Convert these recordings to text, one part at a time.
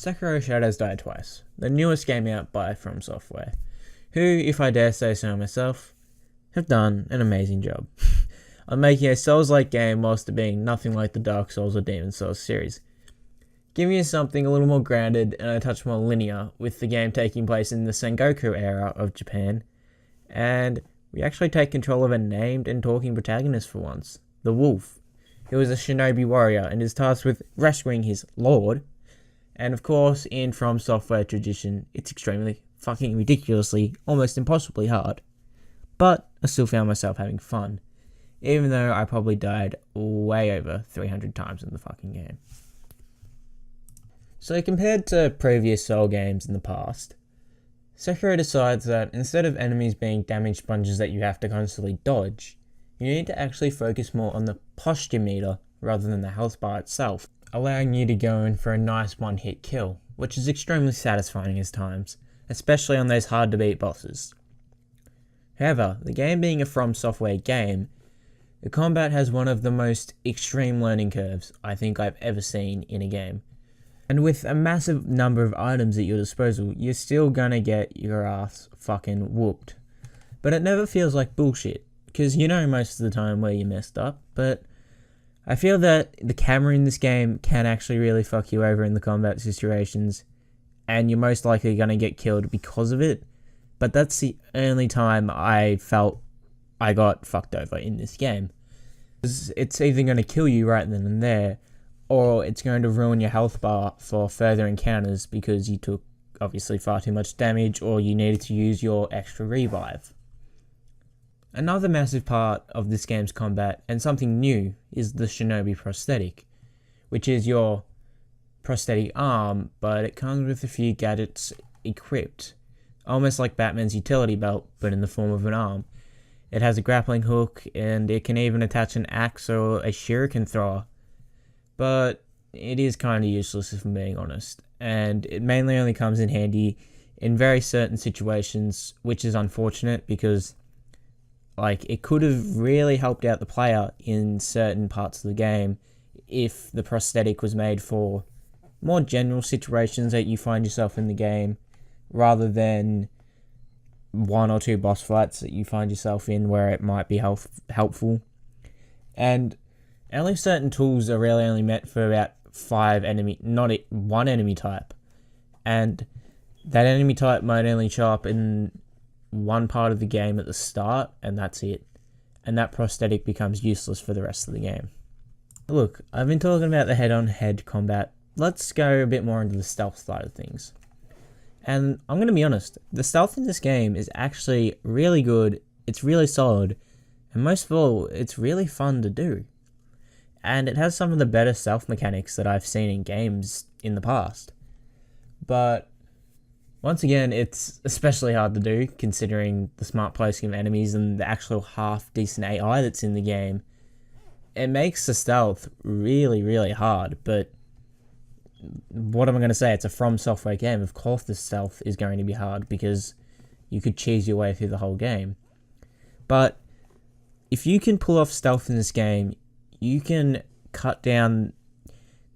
Sekiro Shadows Die Twice, the newest game out by From Software, who, if I dare say so myself, have done an amazing job on making a Souls-like game whilst it being nothing like the Dark Souls or Demon Souls series, giving you something a little more grounded and a touch more linear, with the game taking place in the Sengoku era of Japan, and we actually take control of a named and talking protagonist for once, the Wolf, who is a shinobi warrior and is tasked with rescuing his lord. And of course, in From Software tradition, it's extremely fucking ridiculously, almost impossibly hard. But I still found myself having fun, even though I probably died way over 300 times in the fucking game. So compared to previous Soul games in the past, Sekiro decides that instead of enemies being damage sponges that you have to constantly dodge, you need to actually focus more on the posture meter rather than the health bar itself, allowing you to go in for a nice one-hit kill, which is extremely satisfying at times, especially on those hard-to-beat bosses. However, the game being a From Software game, the combat has one of the most extreme learning curves I think I've ever seen in a game. And with a massive number of items at your disposal, you're still gonna get your ass fucking whooped. But it never feels like bullshit, because you know most of the time where you messed up, but I feel that the camera in this game can actually really fuck you over in the combat situations, and you're most likely going to get killed because of it, but that's the only time I felt I got fucked over in this game. It's either going to kill you right then and there, or it's going to ruin your health bar for further encounters because you took obviously far too much damage or you needed to use your extra revive. Another massive part of this game's combat, and something new, is the Shinobi prosthetic, which is your prosthetic arm, but it comes with a few gadgets equipped, almost like Batman's utility belt, but in the form of an arm. It has a grappling hook, and it can even attach an axe or a shuriken thrower, but it is kind of useless if I'm being honest, and it mainly only comes in handy in very certain situations, which is unfortunate because it could have really helped out the player in certain parts of the game if the prosthetic was made for more general situations that you find yourself in the game, rather than one or two boss fights that you find yourself in where it might be helpful. And only certain tools are really only meant for about one enemy type. And that enemy type might only show up in one part of the game at the start, and that's it. And that prosthetic becomes useless for the rest of the game. Look, I've been talking about the head-on-head combat. Let's go a bit more into the stealth side of things. And I'm going to be honest, the stealth in this game is actually really good, it's really solid, and most of all, it's really fun to do. And it has some of the better stealth mechanics that I've seen in games in the past. But once again, it's especially hard to do, considering the smart placing of enemies and the actual half-decent AI that's in the game. It makes the stealth really, really hard, but what am I going to say? It's a From Software game. Of course the stealth is going to be hard, because you could cheese your way through the whole game. But if you can pull off stealth in this game, you can cut down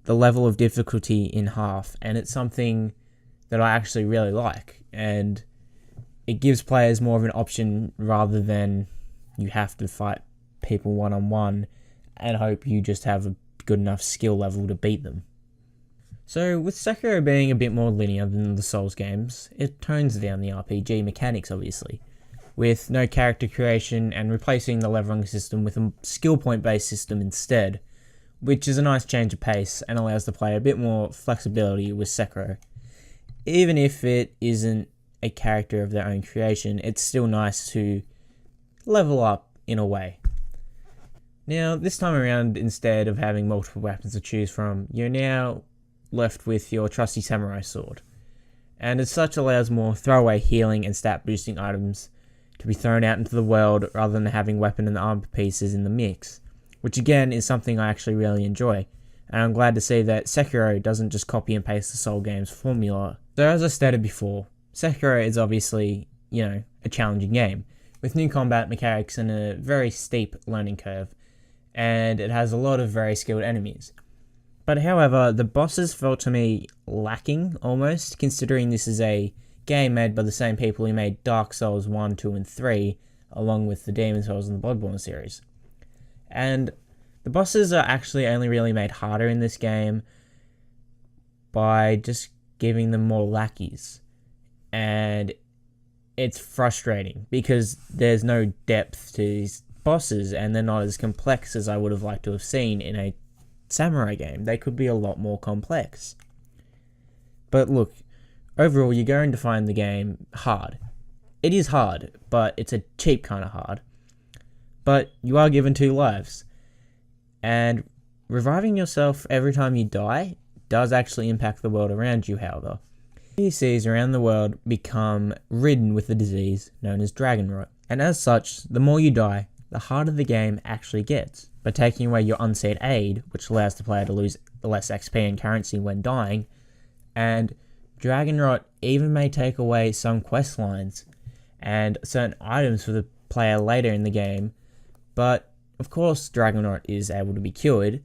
the level of difficulty in half, and it's something that I actually really like, and it gives players more of an option rather than you have to fight people one-on-one and hope you just have a good enough skill level to beat them. So with Sekiro being a bit more linear than the Souls games, it tones down the RPG mechanics obviously, with no character creation and replacing the leveling system with a skill point based system instead, which is a nice change of pace and allows the player a bit more flexibility with Sekiro. Even if it isn't a character of their own creation, it's still nice to level up in a way. Now, this time around, instead of having multiple weapons to choose from, you're now left with your trusty samurai sword, and as such allows more throwaway healing and stat boosting items to be thrown out into the world rather than having weapon and armor pieces in the mix, which again is something I actually really enjoy, and I'm glad to see that Sekiro doesn't just copy and paste the Soul games formula. So as I stated before, Sekiro is obviously, a challenging game, with new combat mechanics and a very steep learning curve, and it has a lot of very skilled enemies. But however, the bosses felt to me lacking almost, considering this is a game made by the same people who made Dark Souls 1, 2, and 3, along with the Demon Souls and the Bloodborne series. And the bosses are actually only really made harder in this game by just giving them more lackeys. And it's frustrating because there's no depth to these bosses and they're not as complex as I would have liked to have seen in a samurai game. They could be a lot more complex. But look, overall you're going to find the game hard. It is hard, but it's a cheap kind of hard. But you are given 2 lives. And reviving yourself every time you die does actually impact the world around you, however. NPCs around the world become ridden with the disease known as dragon rot. And as such, the more you die, the harder the game actually gets. By taking away your unseen aid, which allows the player to lose less XP and currency when dying, and dragon rot even may take away some quest lines and certain items for the player later in the game. But of course dragon rot is able to be cured,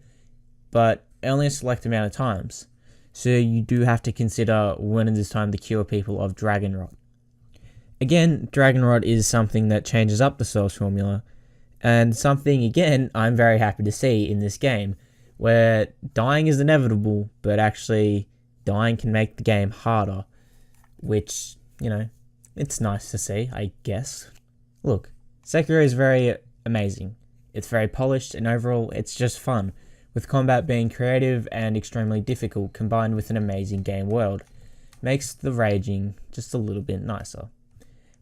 but only a select amount of times. So you do have to consider when it is time to cure people of dragon rot. Again, dragon rot is something that changes up the Souls formula, and something, again, I'm very happy to see in this game, where dying is inevitable, but actually dying can make the game harder, which, it's nice to see, I guess. Look, Sekiro is very amazing. It's very polished, and overall, it's just fun, with combat being creative and extremely difficult, combined with an amazing game world. Makes the raging just a little bit nicer.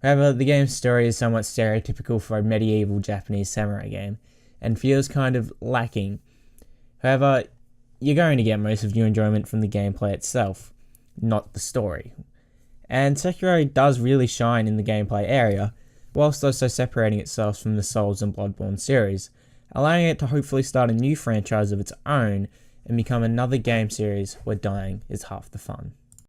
However, the game's story is somewhat stereotypical for a medieval Japanese samurai game, and feels kind of lacking. However, you're going to get most of your enjoyment from the gameplay itself, not the story. And Sekiro does really shine in the gameplay area, whilst also separating itself from the Souls and Bloodborne series, allowing it to hopefully start a new franchise of its own and become another game series where dying is half the fun.